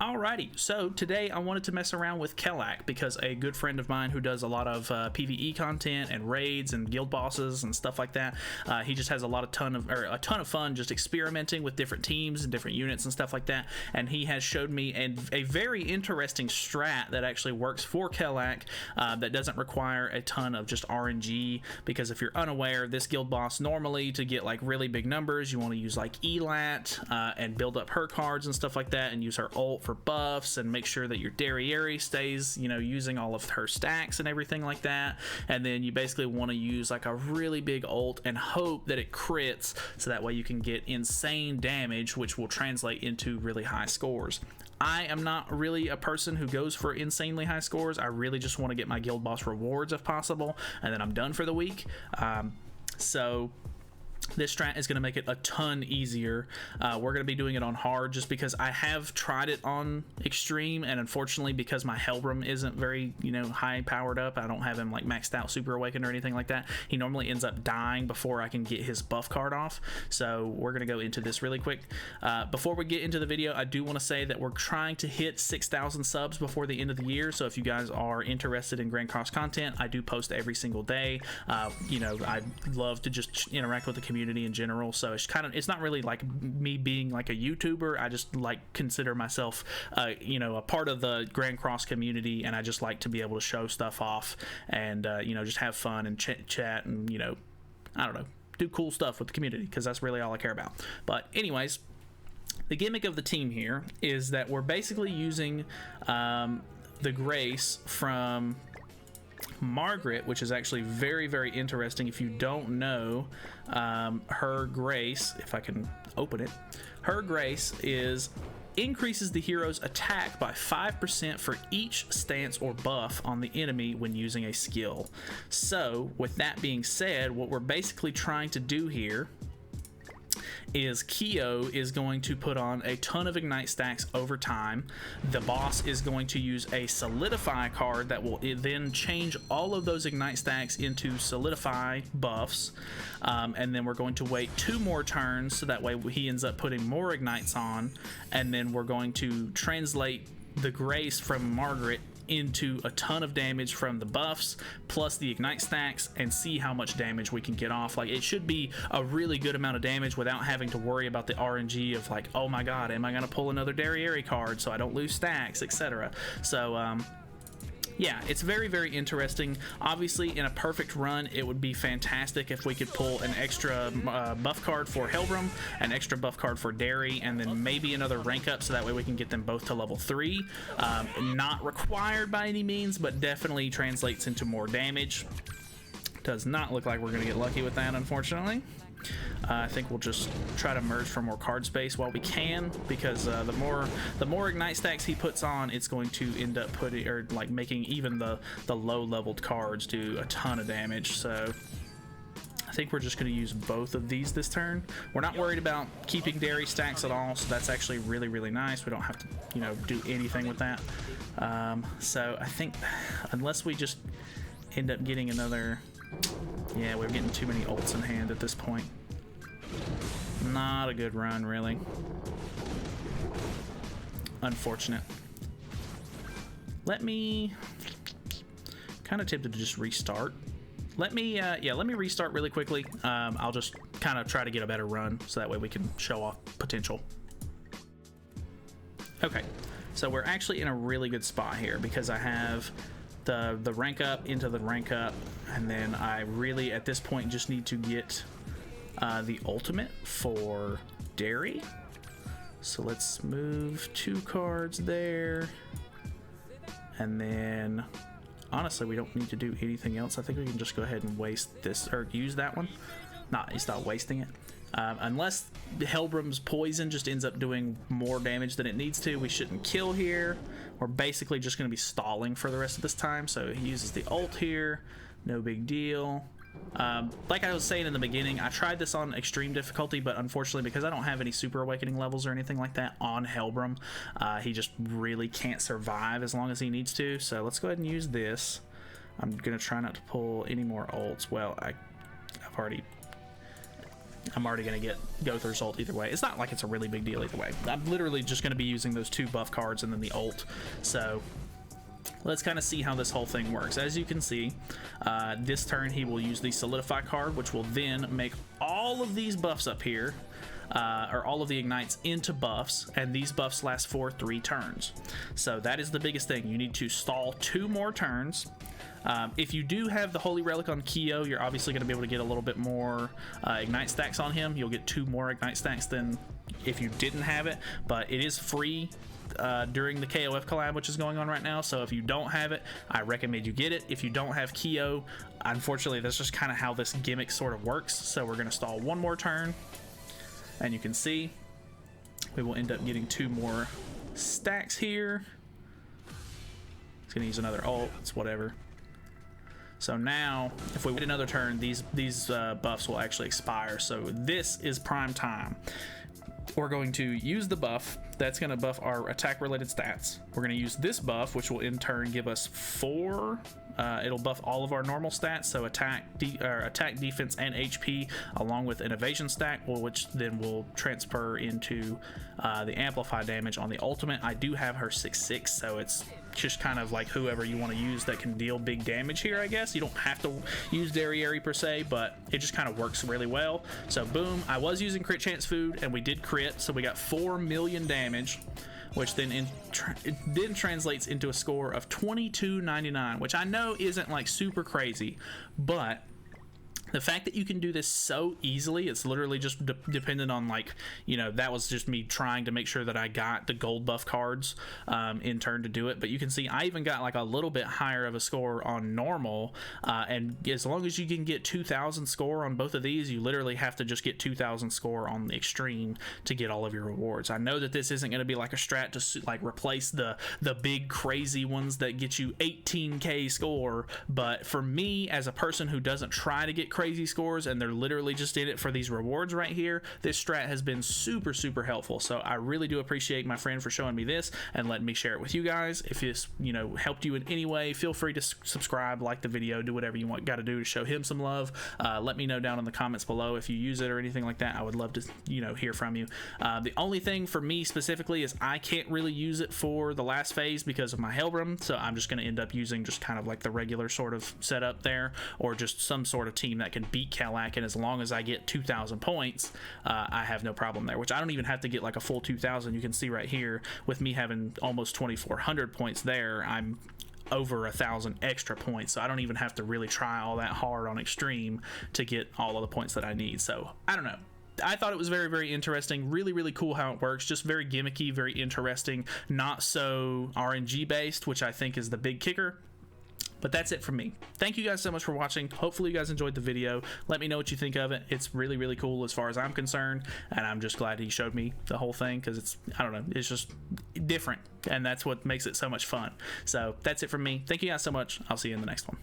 Alrighty, so today I wanted to mess around with Kelak because a good friend of mine who does a lot of PvE content and raids and guild bosses and stuff like that, he just has a ton of fun just experimenting with different teams and different units and stuff like that. And he has showed me a very interesting strat that actually works for Kelak that doesn't require a ton of just RNG. Because if you're unaware, this guild boss normally to get like really big numbers, you want to use like Elat and build up her cards and stuff like that, and use her ult for buffs and make sure that your Derriere stays, you know, using all of her stacks and everything like that. And then you basically want to use like a really big ult and hope that it crits, so that way you can get insane damage, which will translate into really high scores. I am not really a person who goes for insanely high scores. I really just want to get my guild boss rewards if possible, and then I'm done for the week. So this strat is going to make it a ton easier. We're going to be doing it on hard just because I have tried it on extreme, and unfortunately because my Helbram isn't very, you know, high powered up, I don't have him like maxed out super awakened or anything like that, he normally ends up dying before I can get his buff card off. So we're going to go into this really quick. Before we get into the video, I do want to say that we're trying to hit 6,000 subs before the end of the year. So if you guys are interested in Grand Cross content, I do post every single day. You know, I love to just interact with the community in general, so it's not really like me being like a YouTuber. I just like consider myself you know, a part of the Grand Cross community, and I just like to be able to show stuff off and you know, just have fun and chat and, you know, I don't know, do cool stuff with the community, because that's really all I care about. But anyways, the gimmick of the team here is that we're basically using the Grace from Margaret, which is actually very, very interesting. If you don't know, her Grace, if I can open it, her Grace increases the hero's attack by 5% for each stance or buff on the enemy when using a skill. So with that being said, what we're basically trying to do here is Keo is going to put on a ton of ignite stacks over time. The boss is going to use a solidify card that will then change all of those ignite stacks into solidify buffs, and then we're going to wait 2 more turns, so that way he ends up putting more ignites on, and then we're going to translate the Grace from Margaret into a ton of damage from the buffs plus the ignite stacks, and see how much damage we can get off. Like, it should be a really good amount of damage without having to worry about the RNG of like, oh my god, am I gonna pull another Derriere card so I don't lose stacks, etc. So yeah, it's very, very interesting. Obviously, in a perfect run, it would be fantastic if we could pull an extra buff card for Helbram, an extra buff card for Derry, and then maybe another rank up, so that way we can get them both to level 3. Not required by any means, but definitely translates into more damage. Does not look like we're going to get lucky with that, unfortunately. I think we'll just try to merge for more card space while we can, because the more ignite stacks he puts on, it's going to end up putting, or like making even the low leveled cards do a ton of damage. So I think we're just going to use both of these this turn. We're not worried about keeping Derry stacks at all, so that's actually really, really nice. We don't have to, you know, do anything with that. So I think unless we just end up getting another, yeah, we're getting too many ults in hand at this point. Not a good run, really. Unfortunate. Let me, kind of tempted to just restart. Let me restart really quickly. I'll just kind of try to get a better run, so that way we can show off potential. Okay, so we're actually in a really good spot here, because I have the rank up into the rank up, and then I really at this point just need to get the ultimate for Derry. So let's move 2 cards there, and then honestly we don't need to do anything else. I think we can just go ahead and waste this, or use that one. It's not wasting it. Unless Helbram's poison just ends up doing more damage than it needs to, we shouldn't kill here. We're basically just going to be stalling for the rest of this time. So he uses the ult here, no big deal. Like I was saying in the beginning, I tried this on extreme difficulty, but unfortunately because I don't have any super awakening levels or anything like that on Helbram, he just really can't survive as long as he needs to. So let's go ahead and use this. I'm going to try not to pull any more ults. Well, I've already I'm already going to go through ult either way. It's not like it's a really big deal either way. I'm literally just going to be using those 2 buff cards and then the ult. So let's kind of see how this whole thing works. As you can see, this turn he will use the Solidify card, which will then make all of these buffs up here, or all of the ignites into buffs, and these buffs last for 3 turns. So that is the biggest thing. You need to stall 2 more turns. If you do have the Holy Relic on Kyo, you're obviously going to be able to get a little bit more ignite stacks on him. You'll get 2 more ignite stacks than if you didn't have it, but it is free during the KOF collab, which is going on right now. So if you don't have it, I recommend you get it. If you don't have Kyo, unfortunately, that's just kind of how this gimmick sort of works. So we're going to stall 1 more turn, and you can see we will end up getting 2 more stacks here. It's going to use another ult. It's whatever. So now, if we wait another turn, these buffs will actually expire. So this is prime time. We're going to use the buff that's going to buff our attack related stats. We're going to use this buff, which will in turn give us 4. It'll buff all of our normal stats, so attack, defense, and HP, along with an evasion stack, which then will transfer into the amplify damage on the ultimate. I do have her 6/6, so it's just kind of like whoever you want to use that can deal big damage here, I guess. You don't have to use Derriere per se, but it just kind of works really well. So boom, I was using crit chance food, and we did crit, so we got 4 million damage, which then translates into a score of 2299, which I know isn't like super crazy, but the fact that you can do this so easily, it's literally just dependent on, like, you know, that was just me trying to make sure that I got the gold buff cards in turn to do it. But you can see I even got like a little bit higher of a score on normal, and as long as you can get 2000 score on both of these, you literally have to just get 2000 score on the extreme to get all of your rewards. I know that this isn't going to be like a strat to like replace the big crazy ones that get you 18k score, but for me, as a person who doesn't try to get crazy scores and they're literally just in it for these rewards right here, this strat has been super helpful. So I really do appreciate my friend for showing me this and letting me share it with you guys. If this, you know, helped you in any way, feel free to subscribe, like the video, do whatever you got to do to show him some love. Let me know down in the comments below if you use it or anything like that. I would love to, you know, hear from you. The only thing for me specifically is I can't really use it for the last phase because of my Helbram, so I'm just going to end up using just kind of like the regular sort of setup there, or just some sort of team that can beat Kelak, and as long as I get 2000 points, I have no problem there, which I don't even have to get like a full 2000. You can see right here with me having almost 2400 points there, I'm over 1000 extra points, so I don't even have to really try all that hard on extreme to get all of the points that I need. So I don't know, I thought it was very interesting, really cool how it works, just very gimmicky, very interesting, not so RNG based, which I think is the big kicker. But that's it from me. Thank you guys so much for watching. Hopefully you guys enjoyed the video. Let me know what you think of it. It's really cool as far as I'm concerned, and I'm just glad he showed me the whole thing because it's, I don't know, it's just different, and that's what makes it so much fun. So that's it from me. Thank you guys so much. I'll see you in the next one.